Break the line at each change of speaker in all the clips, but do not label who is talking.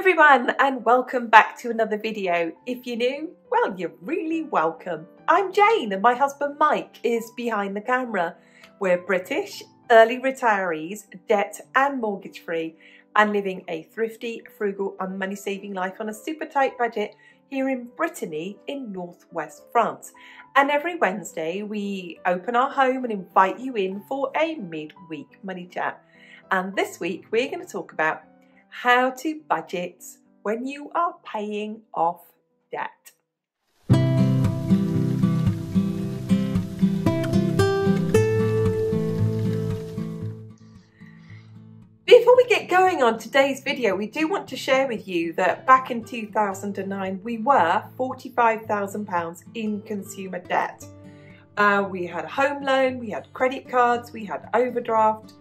everyone, and welcome back to another video. If you're new, well, you're really welcome. I'm Jane and my husband Mike is behind the camera. We're British, early retirees, debt and mortgage free, and living a thrifty, frugal and money saving life on a super tight budget here in Brittany in northwest France. And every Wednesday we open our home and invite you in for a mid-week money chat. And this week we're going to talk about how to budget when you are paying off debt. Before we get going on today's video, we do want to share with you that back in 2009 we were £45,000 in consumer debt. We had a home loan, we had credit cards, we had overdraft,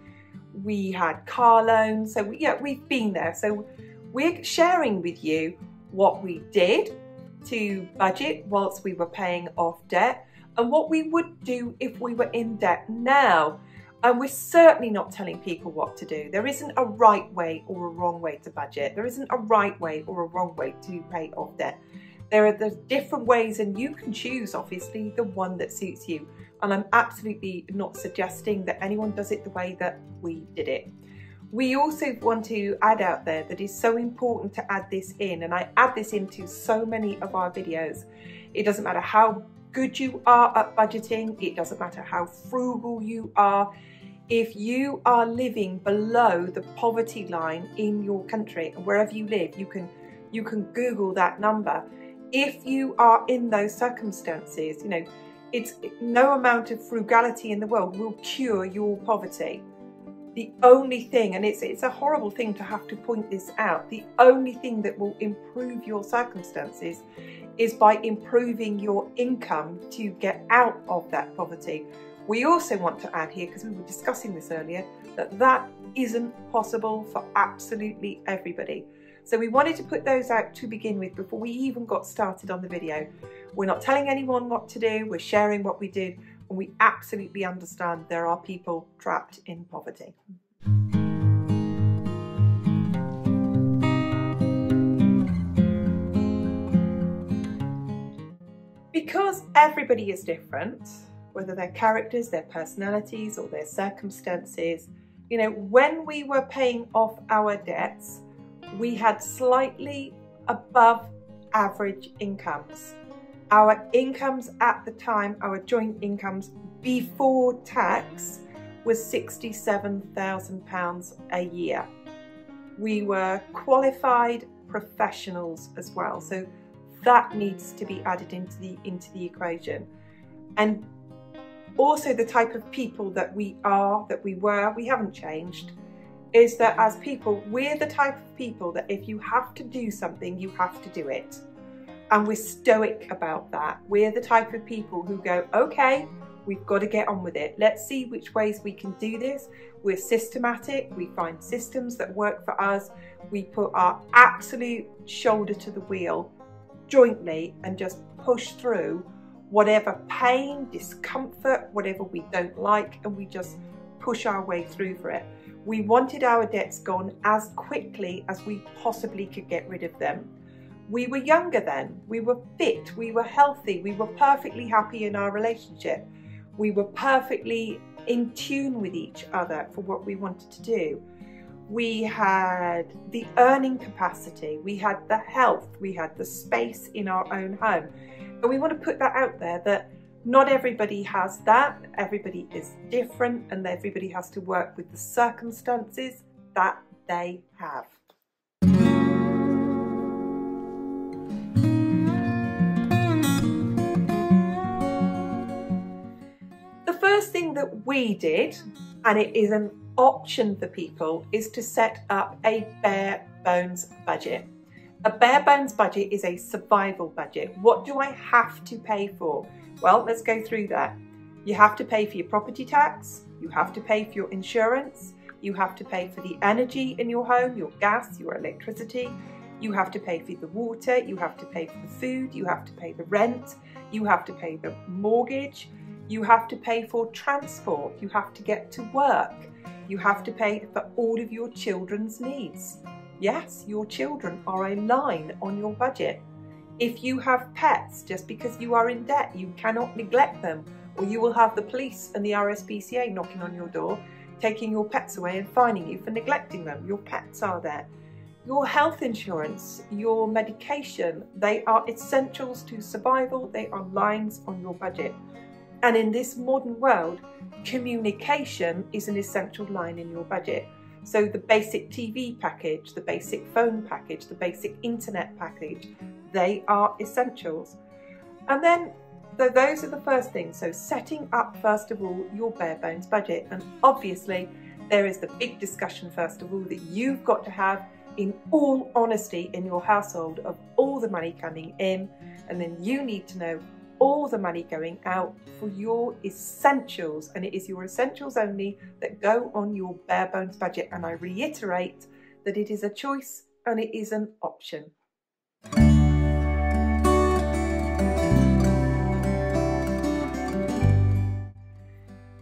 we had car loans, so we've been there. So we're sharing with you what we did to budget whilst we were paying off debt and what we would do if we were in debt now. And we're certainly not telling people what to do. There isn't a right way or a wrong way to budget. There isn't a right way or a wrong way to pay off debt. There are different ways and you can choose, obviously, the one that suits you. And I'm absolutely not suggesting that anyone does it the way that we did it. We also want to add out there that it's so important to add this in, and I add this into so many of our videos. It doesn't matter how good you are at budgeting, it doesn't matter how frugal you are. If you are living below the poverty line in your country and wherever you live, you can Google that number. If you are in those circumstances, you know, it's no amount of frugality in the world will cure your poverty. The only thing, and it's a horrible thing to have to point this out, the only thing that will improve your circumstances is by improving your income to get out of that poverty. We also want to add here, because we were discussing this earlier, that isn't possible for absolutely everybody. So we wanted to put those out to begin with before we even got started on the video. We're not telling anyone what to do, we're sharing what we did, and we absolutely understand there are people trapped in poverty. Because everybody is different, whether their characters, their personalities, or their circumstances, you know, when we were paying off our debts, we had slightly above average incomes. Our incomes at the time, our joint incomes before tax, was £67,000 a year. We were qualified professionals as well, so that needs to be added into the equation. And also the type of people that we haven't changed, is that as people, we're the type of people that if you have to do something, you have to do it. And we're stoic about that. We're the type of people who go, okay, we've got to get on with it. Let's see which ways we can do this. We're systematic. We find systems that work for us. We put our absolute shoulder to the wheel jointly and just push through whatever pain, discomfort, whatever we don't like, and we just push our way through for it. We wanted our debts gone as quickly as we possibly could get rid of them. We were younger then, we were fit, we were healthy, we were perfectly happy in our relationship. We were perfectly in tune with each other for what we wanted to do. We had the earning capacity, we had the health, we had the space in our own home. And we want to put that out there that not everybody has that, everybody is different, and everybody has to work with the circumstances that they have. The first thing that we did, and it is an option for people, is to set up a bare bones budget. A bare bones budget is a survival budget. What do I have to pay for? Well, let's go through that. You have to pay for your property tax, you have to pay for your insurance, you have to pay for the energy in your home, your gas, your electricity, you have to pay for the water, you have to pay for the food, you have to pay the rent, you have to pay the mortgage, you have to pay for transport, you have to get to work, you have to pay for all of your children's needs. Yes, your children are a line on your budget. If you have pets, just because you are in debt, you cannot neglect them, or you will have the police and the RSPCA knocking on your door, taking your pets away and fining you for neglecting them. Your pets are there. Your health insurance, your medication, they are essentials to survival. They are lines on your budget. And in this modern world, communication is an essential line in your budget. So the basic TV package, the basic phone package, the basic internet package, they are essentials. And then those are the first things. So setting up, first of all, your bare bones budget. And obviously there is the big discussion, first of all, that you've got to have in all honesty in your household of all the money coming in. And then you need to know all the money going out for your essentials, and it is your essentials only that go on your bare bones budget. And I reiterate that it is a choice and it is an option.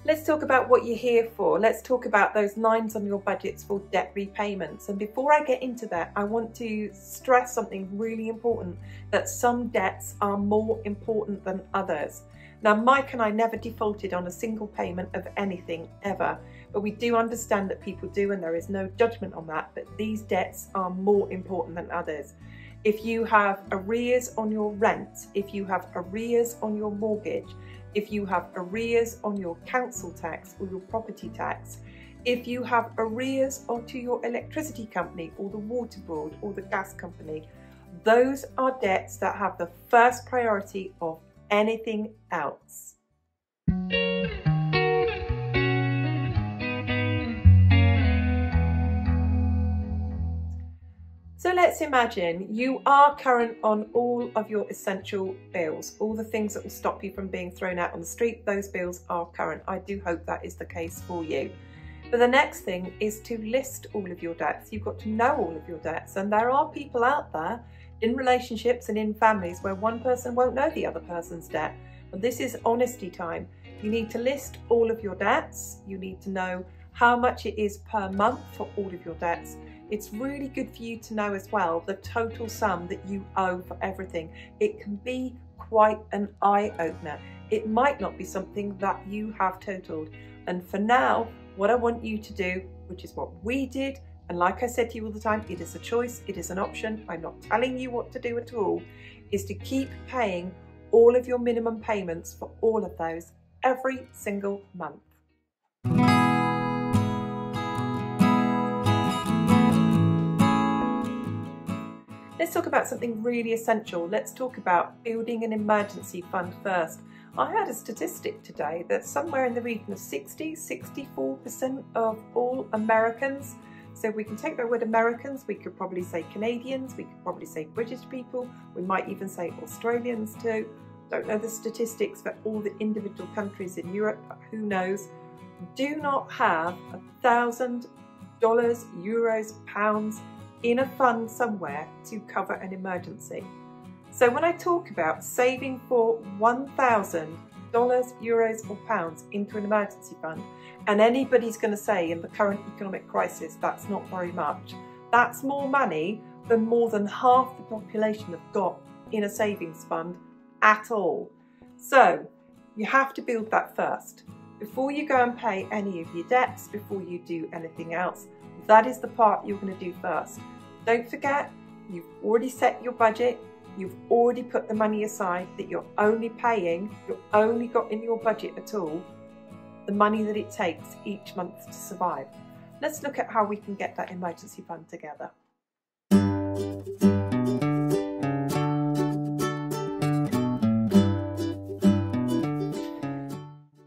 Let's talk about what you're here for. Let's talk about those lines on your budgets for debt repayments. And before I get into that, I want to stress something really important, that some debts are more important than others. Now, Mike and I never defaulted on a single payment of anything ever, but we do understand that people do, and there is no judgment on that, but these debts are more important than others. If you have arrears on your rent, if you have arrears on your mortgage, if you have arrears on your council tax or your property tax, if you have arrears onto your electricity company or the water board or the gas company, those are debts that have the first priority of anything else. So let's imagine you are current on all of your essential bills, all the things that will stop you from being thrown out on the street. Those bills are current. I do hope that is the case for you. But the next thing is to list all of your debts. You've got to know all of your debts, and there are people out there in relationships and in families where one person won't know the other person's debt. And this is honesty time. You need to list all of your debts. You need to know how much it is per month for all of your debts. It's really good for you to know as well the total sum that you owe for everything. It can be quite an eye-opener. It might not be something that you have totaled. And for now, what I want you to do, which is what we did, and like I said to you all the time, it is a choice, it is an option, I'm not telling you what to do at all, is to keep paying all of your minimum payments for all of those every single month. Let's talk about something really essential. Let's talk about building an emergency fund first. I heard a statistic today that somewhere in the region of 64% of all Americans, so we can take that word Americans, we could probably say Canadians, we could probably say British people, we might even say Australians too. Don't know the statistics for all the individual countries in Europe, but who knows, do not have $1,000, euros, pounds in a fund somewhere to cover an emergency. So when I talk about saving for $1,000, euros or pounds into an emergency fund, and anybody's going to say in the current economic crisis that's not very much, that's more money than more than half the population have got in a savings fund at all. So you have to build that first. Before you go and pay any of your debts, before you do anything else, that is the part you're going to do first. Don't forget, you've already set your budget, you've already put the money aside that you're only paying, you've only got in your budget at all, the money that it takes each month to survive. Let's look at how we can get that emergency fund together.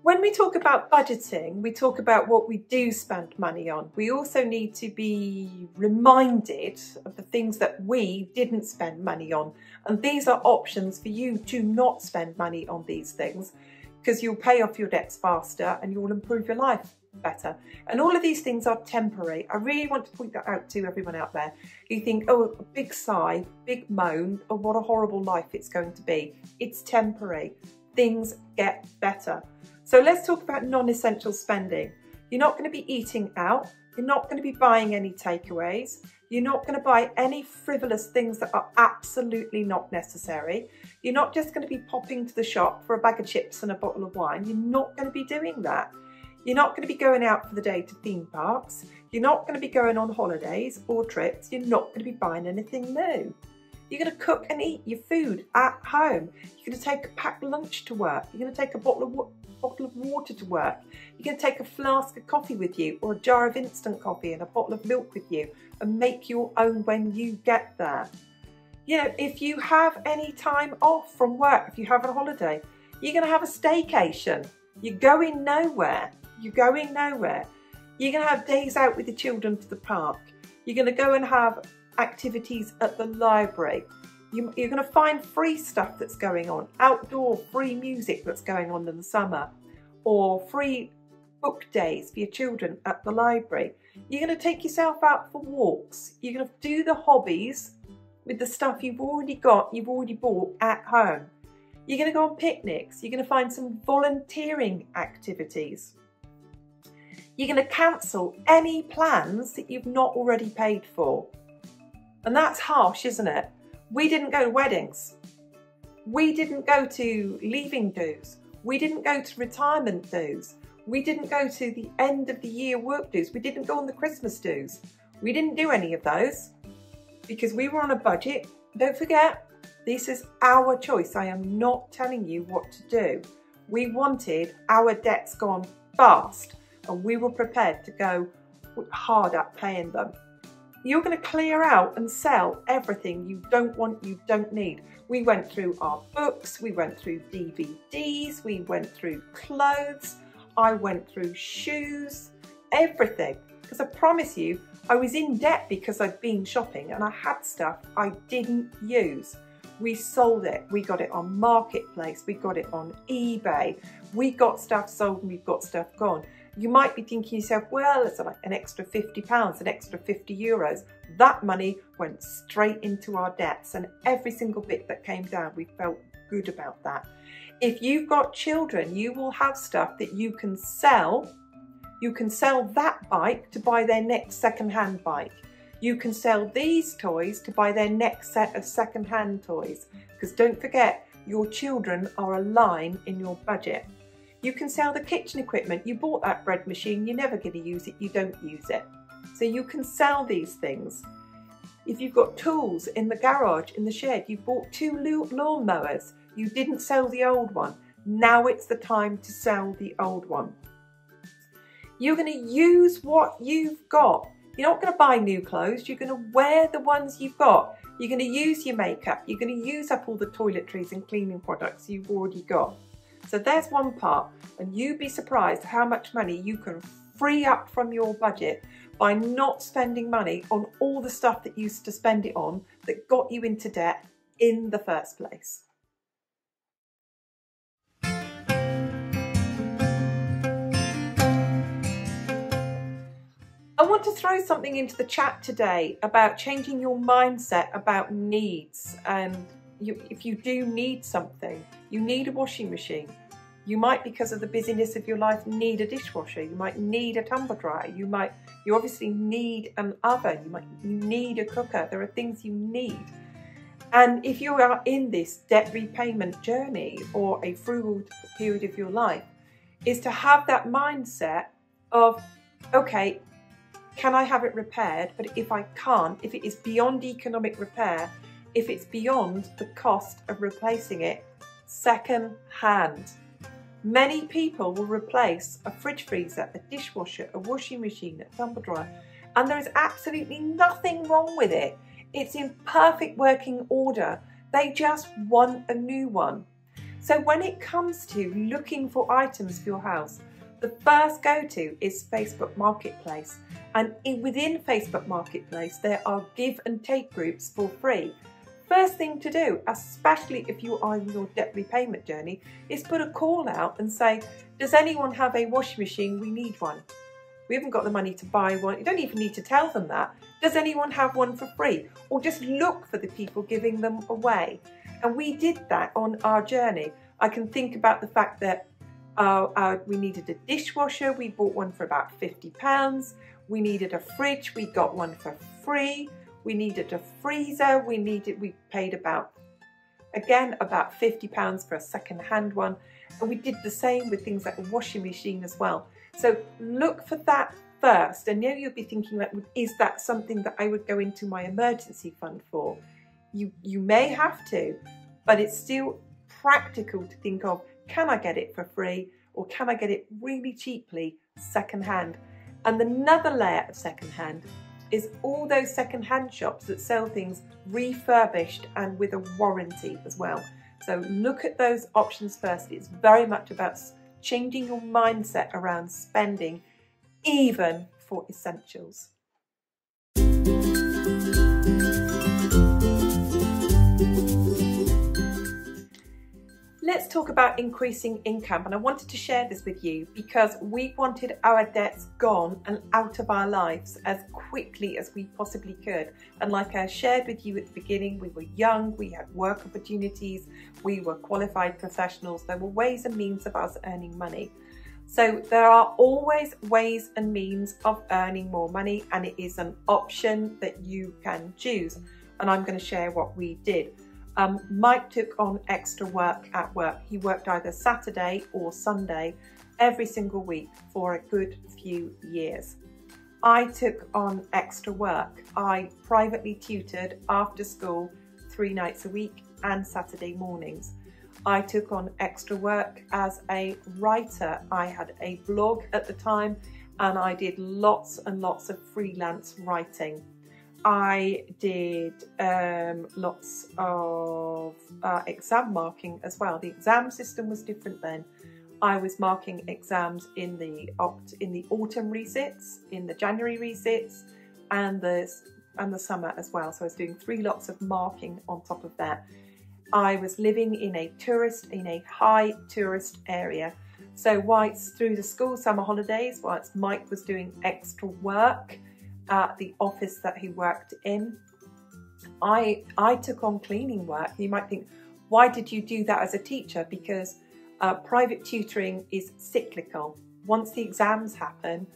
When we talk about budgeting, we talk about what we do spend money on. We also need to be reminded of the things that we didn't spend money on. And these are options for you to not spend money on these things, because you'll pay off your debts faster and you'll improve your life better. And all of these things are temporary. I really want to point that out to everyone out there. You think, oh, a big sigh, big moan, oh, what a horrible life it's going to be. It's temporary. Things get better. So let's talk about non-essential spending. You're not going to be eating out. You're not going to be buying any takeaways. You're not going to buy any frivolous things that are absolutely not necessary. You're not just going to be popping to the shop for a bag of chips and a bottle of wine. You're not going to be doing that. You're not going to be going out for the day to theme parks. You're not going to be going on holidays or trips. You're not going to be buying anything new. You're going to cook and eat your food at home. You're going to take a packed lunch to work. You're going to take a bottle of water to work. You're going to take a flask of coffee with you, or a jar of instant coffee and a bottle of milk with you, and make your own when you get there. You know, if you have any time off from work, if you have a holiday, you're going to have a staycation. You're going nowhere. You're going nowhere. You're going to have days out with the children to the park. You're going to go and have activities at the library. You're going to find free stuff that's going on, outdoor free music that's going on in the summer, or free book days for your children at the library. You're going to take yourself out for walks. You're going to do the hobbies with the stuff you've already got, you've already bought at home. You're going to go on picnics. You're going to find some volunteering activities. You're going to cancel any plans that you've not already paid for. And that's harsh, isn't it? We didn't go to weddings. We didn't go to leaving dues. We didn't go to retirement dues. We didn't go to the end of the year work dues. We didn't go on the Christmas dues. We didn't do any of those because we were on a budget. Don't forget, this is our choice. I am not telling you what to do. We wanted our debts gone fast, and we were prepared to go hard at paying them. You're going to clear out and sell everything you don't want, you don't need. We went through our books, we went through DVDs, we went through clothes, I went through shoes, everything. Because I promise you, I was in debt because I'd been shopping and I had stuff I didn't use. We sold it. We got it on Marketplace. We got it on eBay. We got stuff sold and we've got stuff gone. You might be thinking to yourself, well, it's like an extra £50, an extra €50. That money went straight into our debts, and every single bit that came down, we felt good about that. If you've got children, you will have stuff that you can sell. You can sell that bike to buy their next second-hand bike. You can sell these toys to buy their next set of second-hand toys. Because don't forget, your children are a line in your budget. You can sell the kitchen equipment. You bought that bread machine, you're never going to use it, you don't use it. So you can sell these things. If you've got tools in the garage, in the shed, you bought 2 lawn mowers, you didn't sell the old one. Now it's the time to sell the old one. You're going to use what you've got. You're not going to buy new clothes, you're going to wear the ones you've got. You're going to use your makeup, you're going to use up all the toiletries and cleaning products you've already got. So there's one part, and you'd be surprised how much money you can free up from your budget by not spending money on all the stuff that you used to spend it on that got you into debt in the first place. I want to throw something into the chat today about changing your mindset about needs. And if you do need something, you need a washing machine. You might, because of the busyness of your life, need a dishwasher. You might need a tumble dryer. You obviously need an oven. You need a cooker. There are things you need. And if you are in this debt repayment journey or a frugal period of your life, is to have that mindset of, okay, can I have it repaired? But if I can't, if it is beyond economic repair, if it's beyond the cost of replacing it, second hand. Many people will replace a fridge freezer, a dishwasher, a washing machine, a tumble dryer, and there is absolutely nothing wrong with it. It's in perfect working order. They just want a new one. So when it comes to looking for items for your house, the first go-to is Facebook Marketplace. And within Facebook Marketplace, there are give and take groups for free. First thing to do, especially if you are in your debt repayment journey, is put a call out and say, does anyone have a washing machine? We need one. We haven't got the money to buy one. You don't even need to tell them that. Does anyone have one for free? Or just look for the people giving them away. And we did that on our journey. I can think about the fact that we needed a dishwasher. We bought one for about £50. We needed a fridge. We got one for free. we needed a freezer, we paid about £50 for a second-hand one, and we did the same with things like a washing machine as well. So look for that first. I know you'll be thinking, like, is that something that I would go into my emergency fund for? You may have to, but it's still practical to think of, can I get it for free, or can I get it really cheaply second-hand? And another layer of second-hand is all those second-hand shops that sell things refurbished and with a warranty as well. So look at those options first. It's very much about changing your mindset around spending, even for essentials. Let's talk about increasing income, and I wanted to share this with you because we wanted our debts gone and out of our lives as quickly as we possibly could. And like I shared with you at the beginning, we were young, we had work opportunities, we were qualified professionals, there were ways and means of us earning money. So there are always ways and means of earning more money, and it is an option that you can choose. And I'm going to share what we did. Mike took on extra work at work. He worked either Saturday or Sunday every single week for a good few years. I took on extra work. I privately tutored after school 3 nights a week and Saturday mornings. I took on extra work as a writer. I had a blog at the time and I did lots and lots of freelance writing. I did lots of exam marking as well. The exam system was different then. I was marking exams in the autumn resits, in the January resits, and the summer as well. So I was doing 3 lots of marking on top of that. I was living in a high tourist area. So whilst through the school summer holidays, whilst Mike was doing extra work at the office that he worked in, I took on cleaning work. You might think, why did you do that as a teacher? Because private tutoring is cyclical. Once the exams happen,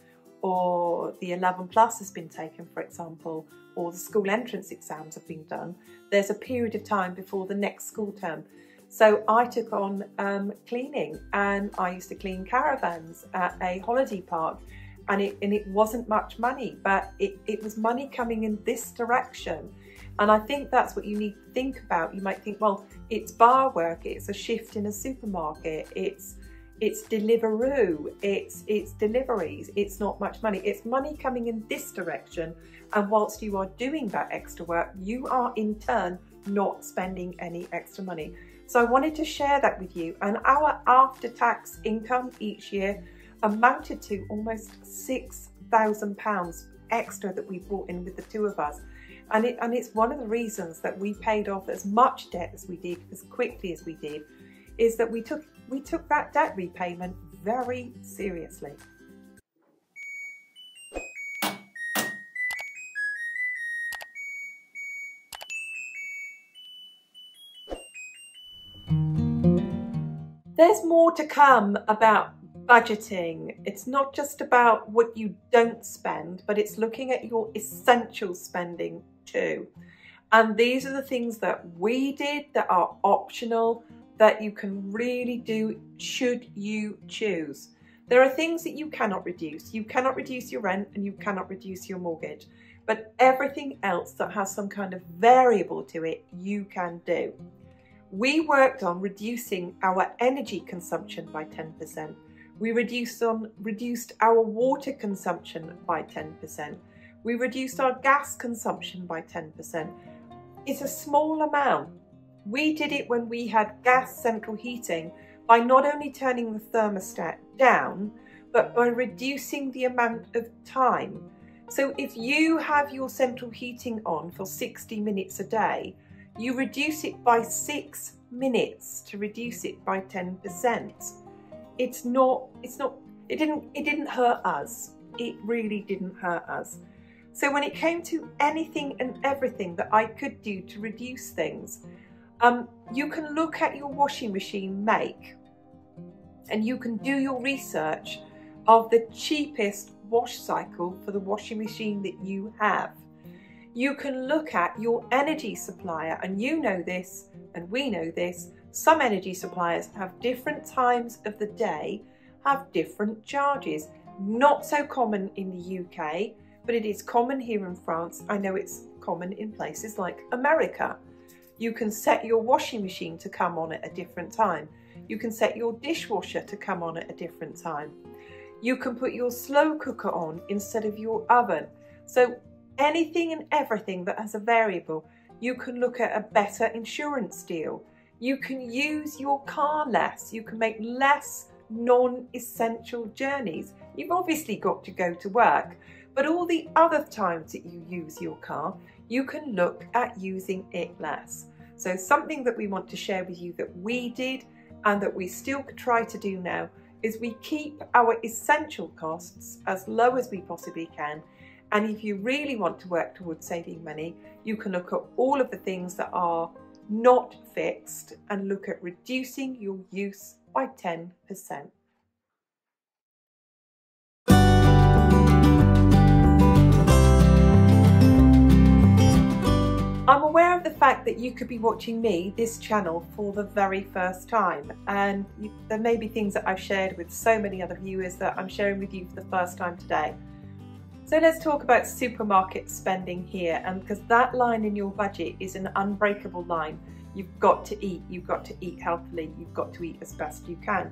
or the 11 plus has been taken, for example, or the school entrance exams have been done, there's a period of time before the next school term. So I took on cleaning, and I used to clean caravans at a holiday park. And it wasn't much money, but it was money coming in this direction. And I think that's what you need to think about. You might think, well, it's bar work, it's a shift in a supermarket, it's Deliveroo, it's deliveries, it's not much money. It's money coming in this direction. And whilst you are doing that extra work, you are in turn not spending any extra money. So I wanted to share that with you. And our after-tax income each year amounted to almost £6,000 extra that we brought in with the 2 of us. And it's one of the reasons that we paid off as much debt as we did, as quickly as we did, is that we took that debt repayment very seriously. There's more to come about budgeting. It's not just about what you don't spend, but it's looking at your essential spending too. And these are the things that we did that are optional, that you can really do should you choose. There are things that you cannot reduce. You cannot reduce your rent and you cannot reduce your mortgage. But everything else that has some kind of variable to it, you can do. We worked on reducing our energy consumption by 10%. We reduced our water consumption by 10%. We reduced our gas consumption by 10%. It's a small amount. We did it when we had gas central heating by not only turning the thermostat down, but by reducing the amount of time. So if you have your central heating on for 60 minutes a day, you reduce it by 6 minutes to reduce it by 10%. It didn't hurt us. It really didn't hurt us. So when it came to anything and everything that I could do to reduce things, you can look at your washing machine make, and you can do your research of the cheapest wash cycle for the washing machine that you have. You can look at your energy supplier, and you know this, and we know this. Some energy suppliers have different times of the day, have different charges. Not so common in the UK, but it is common here in France. I know it's common in places like America. You can set your washing machine to come on at a different time. You can set your dishwasher to come on at a different time. You can put your slow cooker on instead of your oven. So anything and everything that has a variable, you can look at a better insurance deal. You can use your car less. You can make less non-essential journeys. You've obviously got to go to work, but all the other times that you use your car, you can look at using it less. So something that we want to share with you that we did and that we still try to do now is we keep our essential costs as low as we possibly can. And if you really want to work towards saving money, you can look at all of the things that are not fixed and look at reducing your use by 10%. I'm aware of the fact that you could be watching me, this channel, for the very first time, and there may be things that I've shared with so many other viewers that I'm sharing with you for the first time today. So let's talk about supermarket spending here, and because that line in your budget is an unbreakable line. You've got to eat healthily, you've got to eat as best you can.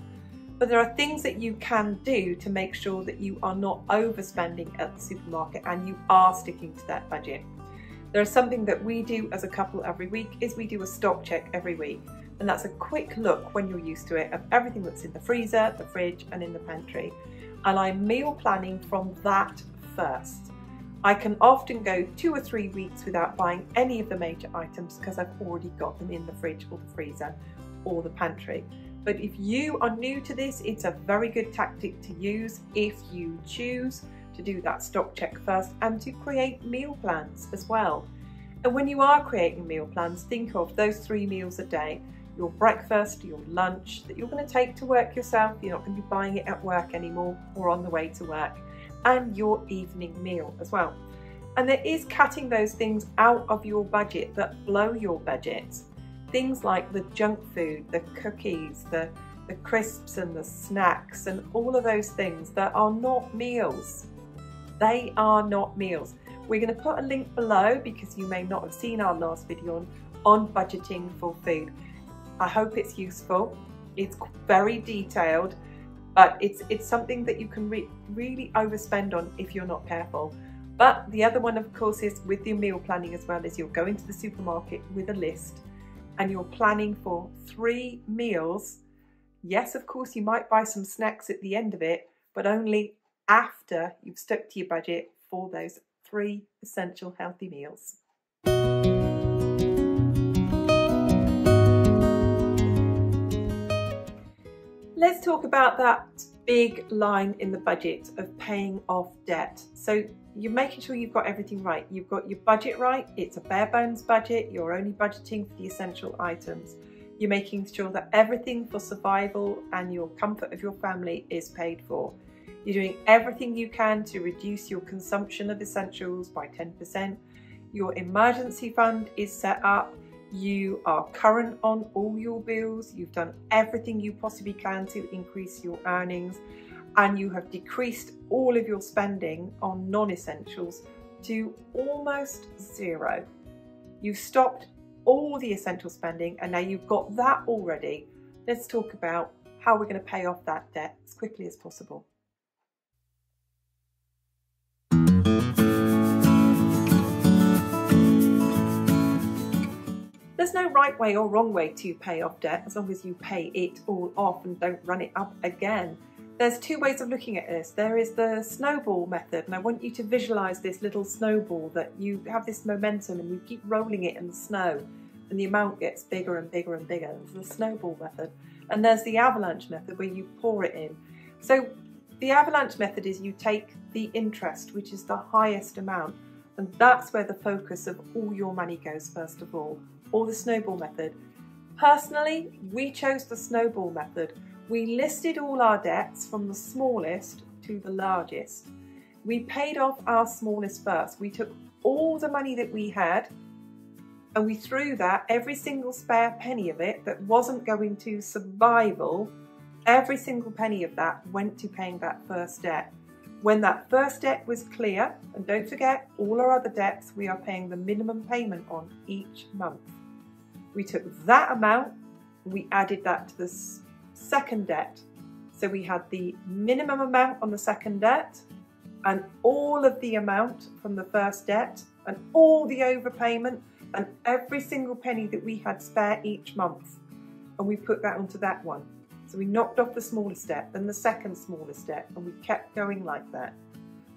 But there are things that you can do to make sure that you are not overspending at the supermarket and you are sticking to that budget. There's something that we do as a couple every week is we do a stock check every week. And that's a quick look, when you're used to it, of everything that's in the freezer, the fridge and in the pantry. And I'm meal planning from that first. I can often go 2 or 3 weeks without buying any of the major items because I've already got them in the fridge or the freezer or the pantry. But if you are new to this, it's a very good tactic to use if you choose to do that stock check first and to create meal plans as well. And when you are creating meal plans, think of those 3 meals a day, your breakfast, your lunch that you're going to take to work yourself, you're not going to be buying it at work anymore or on the way to work, and your evening meal as well. And there is cutting those things out of your budget that blow your budget. Things like the junk food, the cookies, the crisps and the snacks and all of those things that are not meals. They are not meals. We're going to put a link below because you may not have seen our last video on budgeting for food. I hope it's useful. It's very detailed, but it's something that you can really overspend on if you're not careful. But the other one, of course, is with your meal planning as well, is you're going to the supermarket with a list and you're planning for 3 meals. Yes, of course, you might buy some snacks at the end of it, but only after you've stuck to your budget for those 3 essential healthy meals. Let's talk about that big line in the budget of paying off debt. So you're making sure you've got everything right. You've got your budget right. It's a bare bones budget. You're only budgeting for the essential items. You're making sure that everything for survival and your comfort of your family is paid for. You're doing everything you can to reduce your consumption of essentials by 10%. Your emergency fund is set up. You are current on all your bills. You've done everything you possibly can to increase your earnings, and you have decreased all of your spending on non-essentials to almost 0. You've stopped all the essential spending, and now you've got that already. Let's talk about how we're going to pay off that debt as quickly as possible. There's no right way or wrong way to pay off debt as long as you pay it all off and don't run it up again. There's 2 ways of looking at this. There is the snowball method, and I want you to visualize this little snowball, that you have this momentum and you keep rolling it in the snow and the amount gets bigger and bigger and bigger. It's the snowball method. And there's the avalanche method where you pour it in. So the avalanche method is you take the interest, which is the highest amount, and that's where the focus of all your money goes first of all, or the snowball method. Personally, we chose the snowball method. We listed all our debts from the smallest to the largest. We paid off our smallest first. We took all the money that we had, and we threw that, every single spare penny of it that wasn't going to survival, every single penny of that went to paying that first debt. When that first debt was clear, and don't forget, all our other debts we are paying the minimum payment on each month. We took that amount, we added that to the second debt. So we had the minimum amount on the second debt, and all of the amount from the first debt, and all the overpayment, and every single penny that we had spare each month. And we put that onto that one. So we knocked off the smallest debt, then the second smallest debt, and we kept going like that.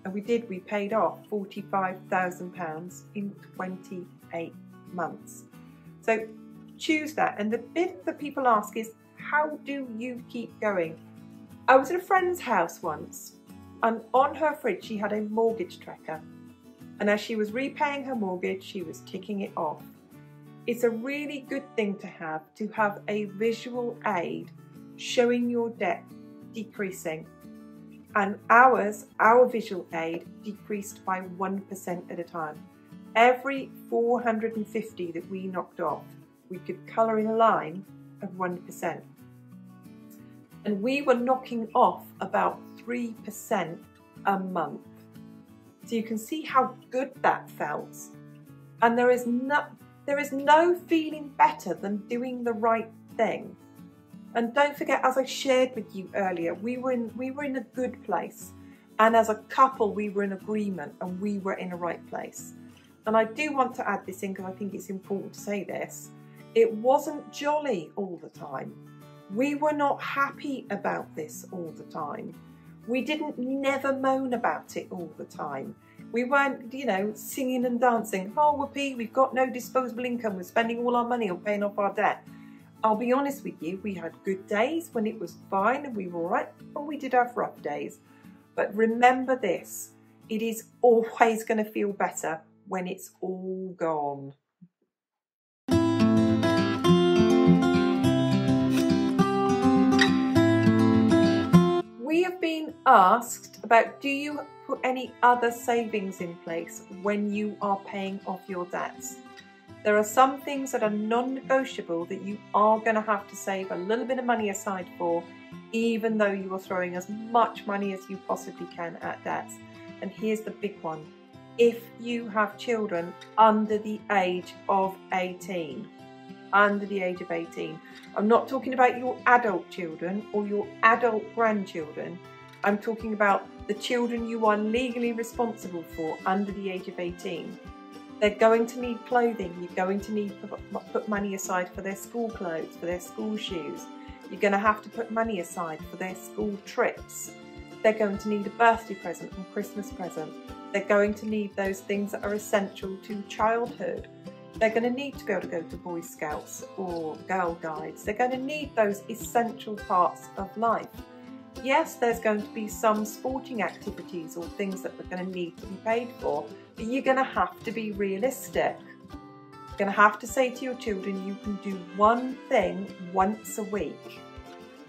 And we paid off £45,000 in 28 months. So choose that. And the bit that people ask is, how do you keep going? I was at a friend's house once, and on her fridge she had a mortgage tracker. And as she was repaying her mortgage, she was ticking it off. It's a really good thing to have a visual aid showing your debt decreasing. And our visual aid decreased by 1% at a time. Every 450 that we knocked off, we could colour in a line of 1%. And we were knocking off about 3% a month. So you can see how good that felt. And there is no feeling better than doing the right thing. And don't forget, as I shared with you earlier, we were in a good place. And as a couple, we were in agreement and we were in a right place. And I do want to add this in because I think it's important to say this. It wasn't jolly all the time. We were not happy about this all the time. We didn't never moan about it all the time. We weren't, singing and dancing. Oh, whoopee, we've got no disposable income. We're spending all our money on paying off our debt. I'll be honest with you, we had good days when it was fine and we were all right, and we did have rough days. But remember this, it is always going to feel better when it's all gone. We have been asked about, do you put any other savings in place when you are paying off your debts? There are some things that are non-negotiable that you are going to have to save a little bit of money aside for, even though you are throwing as much money as you possibly can at debts. And here's the big one. If you have children under the age of 18, under the age of 18, I'm not talking about your adult children or your adult grandchildren. I'm talking about the children you are legally responsible for under the age of 18. They're going to need clothing. You're going to need to put money aside for their school clothes, for their school shoes. You're going to have to put money aside for their school trips. They're going to need a birthday present and Christmas present. They're going to need those things that are essential to childhood. They're going to need to go to Boy Scouts or Girl Guides. They're going to need those essential parts of life. Yes, there's going to be some sporting activities or things that are going to need to be paid for, but you're going to have to be realistic. You're going to have to say to your children, you can do one thing once a week.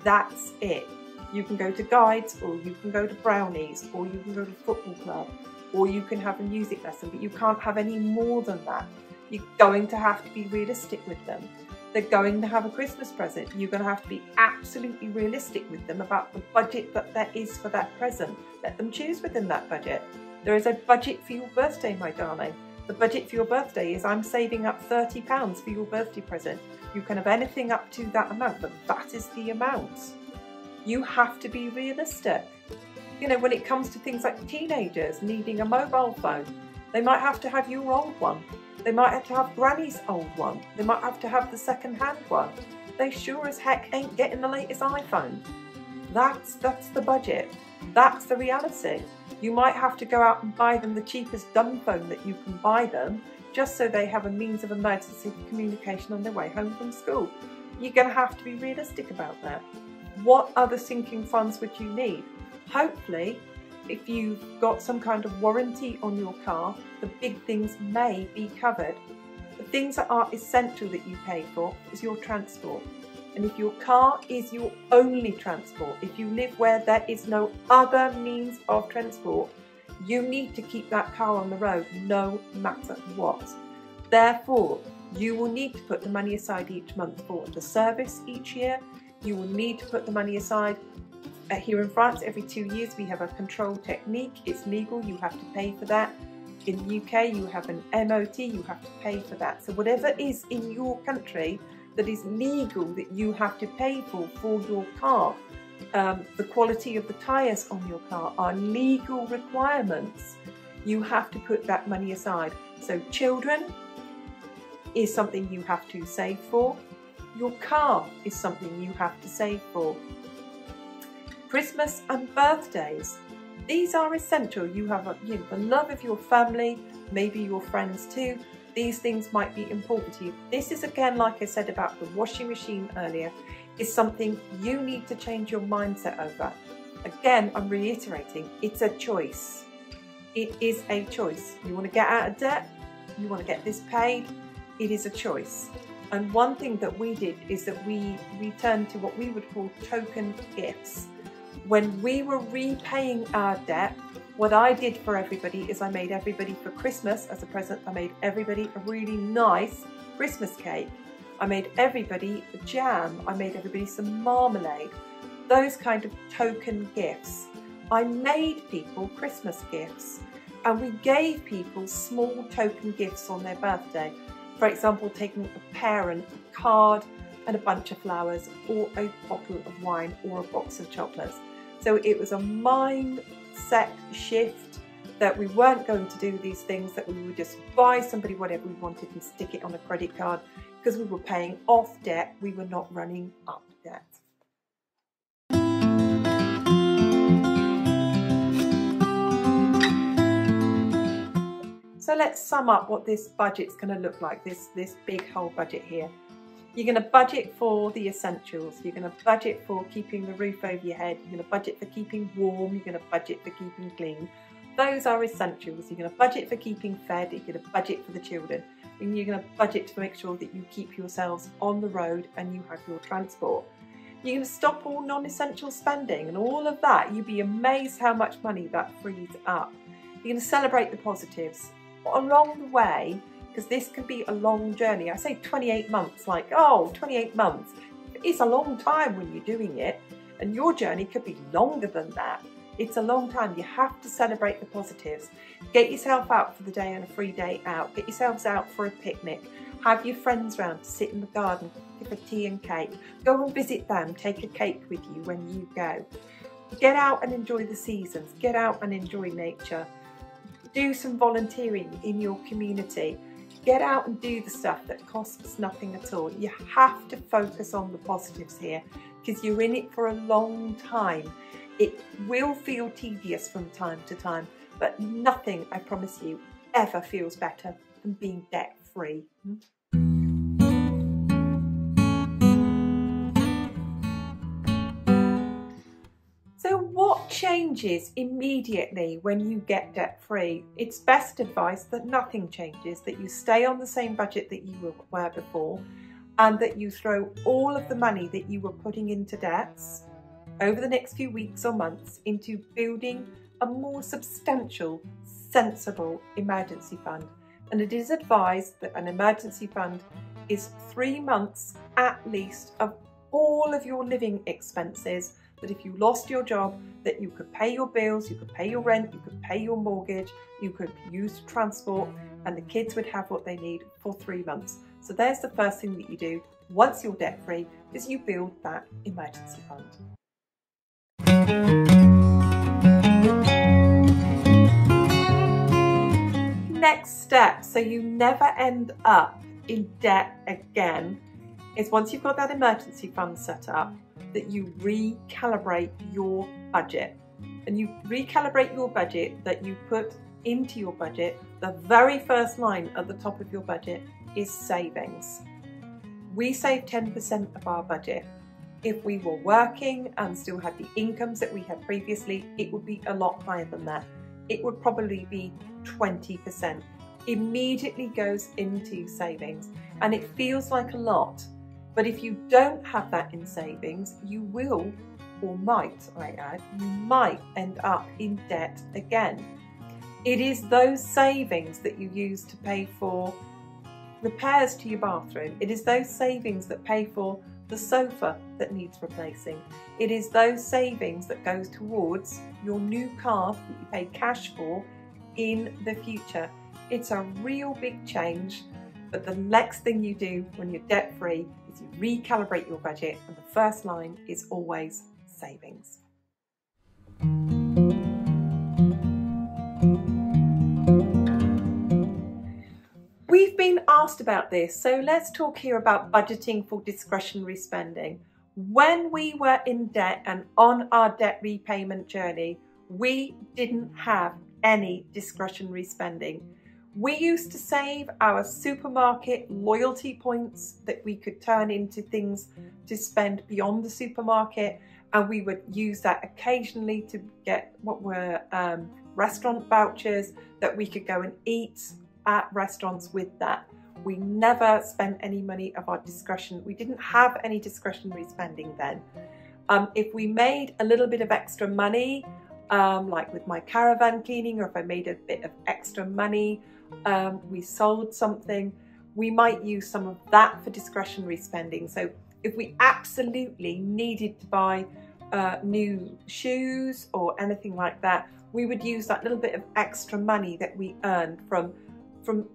That's it. You can go to Guides, or you can go to Brownies, or you can go to football club, or you can have a music lesson, but you can't have any more than that. You're going to have to be realistic with them. They're going to have a Christmas present. You're going to have to be absolutely realistic with them about the budget that there is for that present. Let them choose within that budget. There is a budget for your birthday, my darling. The budget for your birthday is, I'm saving up £30 for your birthday present. You can have anything up to that amount, but that is the amount. You have to be realistic. When it comes to things like teenagers needing a mobile phone, they might have to have your old one. They might have to have Granny's old one. They might have to have the second-hand one. They sure as heck ain't getting the latest iPhone. That's the budget. That's the reality. You might have to go out and buy them the cheapest dumb phone that you can buy them, just so they have a means of emergency communication on their way home from school. You're going to have to be realistic about that. What other sinking funds would you need? Hopefully, if you've got some kind of warranty on your car, the big things may be covered. The things that are essential that you pay for is your transport. And if your car is your only transport, if you live where there is no other means of transport, You need to keep that car on the road no matter what. Therefore, you will need to put the money aside each month for the service each year. You will need to put the money aside. Here in France, every 2 years we have a control technique. It's legal, you have to pay for that. In the UK, you have an MOT, you have to pay for that. So whatever is in your country that is legal that you have to pay for your car, the quality of the tyres on your car are legal requirements. You have to put that money aside. So children is something you have to save for. Your car is something you have to save for. Christmas and birthdays, these are essential. You have the love of your family, maybe your friends too. These things might be important to you. This is, again, like I said about the washing machine earlier, is something you need to change your mindset over. Again, I'm reiterating, it's a choice. It is a choice. You want to get out of debt, you want to get this paid, it is a choice. And one thing that we did is that we returned to what we would call token gifts. When we were repaying our debt, what I did for everybody is I made everybody for Christmas as a present, I made everybody a really nice Christmas cake. I made everybody a jam. I made everybody some marmalade. Those kind of token gifts. I made people Christmas gifts, and we gave people small token gifts on their birthday. For example, taking a parent a card and a bunch of flowers, or a bottle of wine, or a box of chocolates. So it was a mindset shift that we weren't going to do these things, that we would just buy somebody whatever we wanted and stick it on a credit card, because we were paying off debt, we were not running up debt. So let's sum up what this budget's going to look like, this big whole budget here. You're going to budget for the essentials. You're going to budget for keeping the roof over your head. You're going to budget for keeping warm. You're going to budget for keeping clean. Those are essentials. You're going to budget for keeping fed. You're going to budget for the children. And you're going to budget to make sure that you keep yourselves on the road and you have your transport. You're going to stop all non-essential spending and all of that. You'd be amazed how much money that frees up. You're going to celebrate the positives. Along the way, because this can be a long journey. I say 28 months, like, oh, 28 months. It's a long time when you're doing it, and your journey could be longer than that. It's a long time. You have to celebrate the positives. Get yourself out for the day on a free day out. Get yourselves out for a picnic. Have your friends round to sit in the garden, give a tea and cake. Go and visit them. Take a cake with you when you go. Get out and enjoy the seasons. Get out and enjoy nature. Do some volunteering in your community. Get out and do the stuff that costs nothing at all. You have to focus on the positives here, because you're in it for a long time. It will feel tedious from time to time, but nothing, I promise you, ever feels better than being debt-free. So what changes immediately when you get debt-free? It's best advice that nothing changes, that you stay on the same budget that you were before, and that you throw all of the money that you were putting into debts over the next few weeks or months into building a more substantial, sensible emergency fund. And it is advised that an emergency fund is 3 months at least of all of your living expenses, that if you lost your job, that you could pay your bills, you could pay your rent, you could pay your mortgage, you could use transport, and the kids would have what they need for 3 months. So there's the first thing that you do once you're debt-free, is you build that emergency fund. Next step, so you never end up in debt again, is once you've got that emergency fund set up, that you recalibrate your budget. And you recalibrate your budget, that you put into your budget, the very first line at the top of your budget is savings. We save 10% of our budget. If we were working and still had the incomes that we had previously, it would be a lot higher than that. It would probably be 20%. Immediately goes into savings, and it feels like a lot. But if you don't have that in savings, you will, or might, I add, you might end up in debt again. It is those savings that you use to pay for repairs to your bathroom. It is those savings that pay for the sofa that needs replacing. It is those savings that goes towards your new car that you pay cash for in the future. It's a real big change, but the next thing you do when you're debt free is you recalibrate your budget, and the first line is always savings. We've been asked about this, so let's talk here about budgeting for discretionary spending. When we were in debt and on our debt repayment journey, we didn't have any discretionary spending. We used to save our supermarket loyalty points that we could turn into things to spend beyond the supermarket, and we would use that occasionally to get what were restaurant vouchers that we could go and eat at restaurants with that. We never spent any money of our discretion. We didn't have any discretionary spending then. If we made a little bit of extra money, like with my caravan cleaning, or if I made a bit of extra money, we sold something, we might use some of that for discretionary spending. So if we absolutely needed to buy new shoes or anything like that, we would use that little bit of extra money that we earned from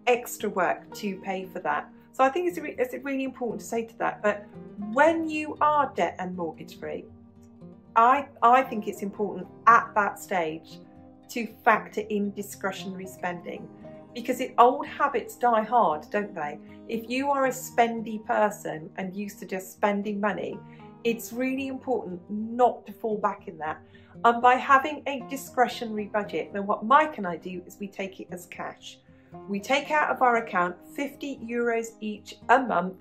extra work to pay for that. So I think it's really important to say to that. But when you are debt and mortgage free, I think it's important at that stage to factor in discretionary spending, because old habits die hard, don't they? If you are a spendy person and used to just spending money, it's really important not to fall back in that. And by having a discretionary budget, then what Mike and I do is we take it as cash. We take out of our account 50 euros each a month,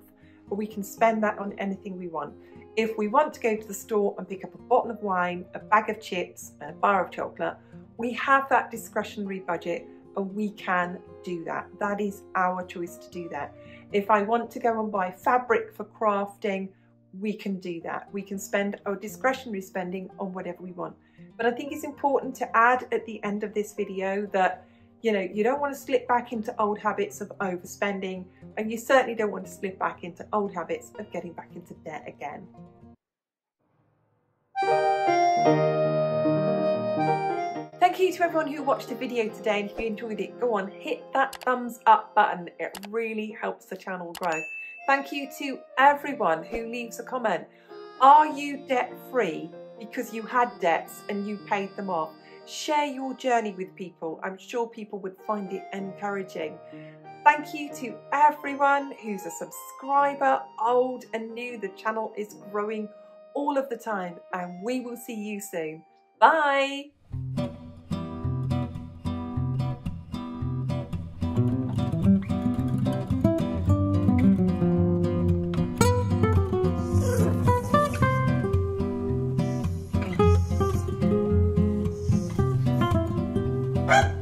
but we can spend that on anything we want. If we want to go to the store and pick up a bottle of wine, a bag of chips, and a bar of chocolate, we have that discretionary budget and we can do that. That is our choice to do that. If I want to go and buy fabric for crafting, we can do that. We can spend our discretionary spending on whatever we want. But I think it's important to add at the end of this video that you don't want to slip back into old habits of overspending, and you certainly don't want to slip back into old habits of getting back into debt again. Thank you to everyone who watched the video today, and if you enjoyed it, go on, hit that thumbs up button. It really helps the channel grow. Thank you to everyone who leaves a comment. Are you debt free because you had debts and you paid them off? Share your journey with people. I'm sure people would find it encouraging. Thank you to everyone who's a subscriber, old and new. The channel is growing all of the time, and we will see you soon. Bye.
Ah!